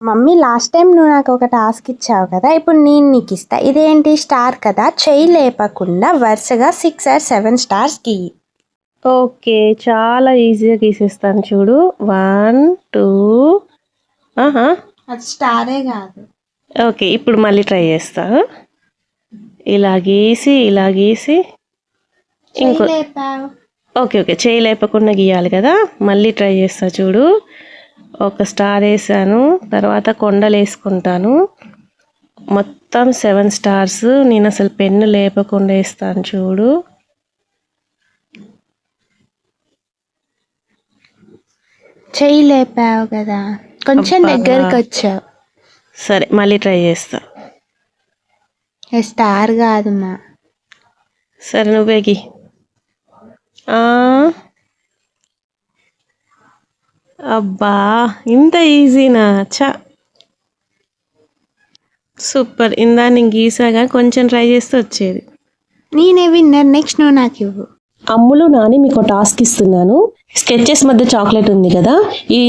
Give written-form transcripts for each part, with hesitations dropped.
Mummy last time నువ్వు నాకు ఒక టాస్క్ ఇచ్చావు కదా, ఇప్పుడు నేను నీకు ఇస్తా. ఇదేంటి స్టార్ కదా, చెయ్యి లేపకుండా వరుసగా 6 or 7 స్టార్స్ గీయి. ఓకే, చాలా ఈజీగా గీసేస్తాను చూడు. 1 2. అది స్టారే కాదు. ఓకే, ఇప్పుడు మళ్ళీ ట్రై చేస్తా. ఇలా గీసి ఇంకో. ఓకే, చెయ్యి లేపకుండా గీయాలి కదా. మళ్ళీ ట్రై చేస్తా చూడు. ఒక స్టార్ వేసాను, తర్వాత కొండలు వేసుకుంటాను. మొత్తం 7 స్టార్స్. నేను అసలు పెన్ను లేపకుండా వేస్తాను చూడు. చెయ్యి లేపావు కదా, కొంచెం దగ్గరికి వచ్చావు. సరే, మళ్ళీ ట్రై చేస్తా. స్టార్ కాదమ్మా. సరే, నువ్వే గీ. అబ్బా, ఇంత ఈజీనా? సూపర్. ఇందా నేను గీసాగా, కొంచెం ట్రై చేస్తే వచ్చేది. నేనే విన్నర్. నెక్స్ట్ నువ్వు నాకు ఇవ్వు. అమ్ములు నాని మీకు టాస్క్ ఇస్తున్నాను. స్కెచెస్ మధ్య చాక్లెట్ ఉంది కదా, ఈ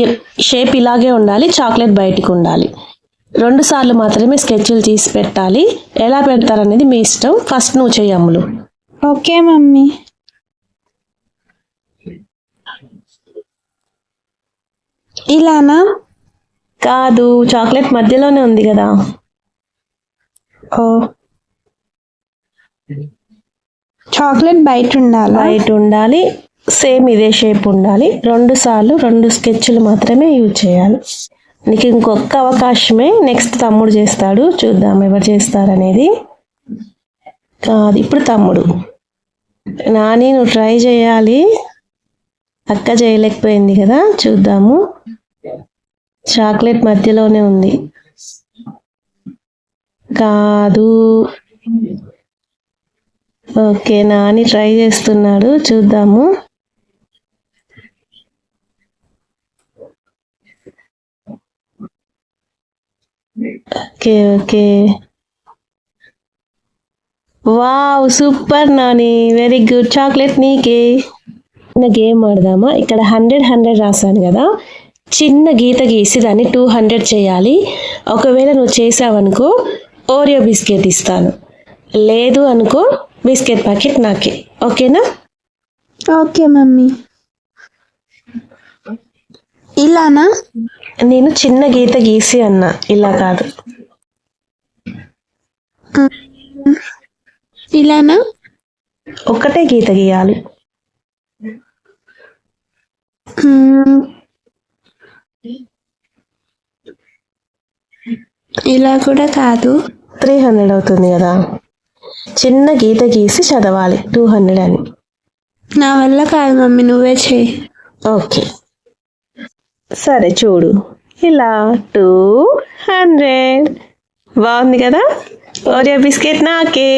షేప్ ఇలాగే ఉండాలి, చాక్లెట్ బయటికి ఉండాలి. 2 సార్లు మాత్రమే స్కెచ్లు తీసి పెట్టాలి. ఎలా పెడతారనేది మీ ఇష్టం. ఫస్ట్ నువ్వు చెయ్యి అమ్ములు. Okay mummy. ఇలానా? కాదు, చాక్లెట్ మధ్యలోనే ఉంది కదా. ఓ, చాక్లెట్ బయట ఉండాలి. సేమ్ ఇదే షేప్ ఉండాలి. 2 సార్లు 2 స్కెచ్లు మాత్రమే యూజ్ చేయాలి. నీకు ఇంకొక అవకాశమే. నెక్స్ట్ తమ్ముడు చేస్తాడు, చూద్దాం ఎవరు చేస్తారనేది. కాదు, ఇప్పుడు తమ్ముడు. నాని, నువ్వు ట్రై చేయాలి. అక్క చేయలేకపోయింది కదా, చూద్దాము. చాక్లెట్ మధ్యలోనే ఉంది. కాదు. ఓకే, నాని ట్రై చేస్తున్నాడు, చూద్దాము. Okay. Wow, super Nani, very good. Chocolate నీకే. గేమ్ ఆడదామా? ఇక్కడ 100 రాశాను కదా, చిన్న గీత గీసి దాన్ని 200 చేయాలి. ఒకవేళ నువ్వు చేసావనుకో ఓరియో బిస్కెట్ ఇస్తాను, లేదు అనుకో బిస్కెట్ ప్యాకెట్ నాకే. ఓకేనా? Okay mummy. ఇలానా? నేను చిన్న గీత గీసి అన్నా, ఇలా కాదు. ఇలానా? ఒకటే గీత గీయాలి. ఇలా కూడా కాదు. 300 అవుతుంది కదా. చిన్న గీత గీసి చదవాలి 200 అని. నా వల్ల కాదు మమ్మీ, నువ్వే చేయి. ఓకే, సరే చూడు. ఇలా 200. బాగుంది కదా. ఓరియో బిస్కెట్ నాకే.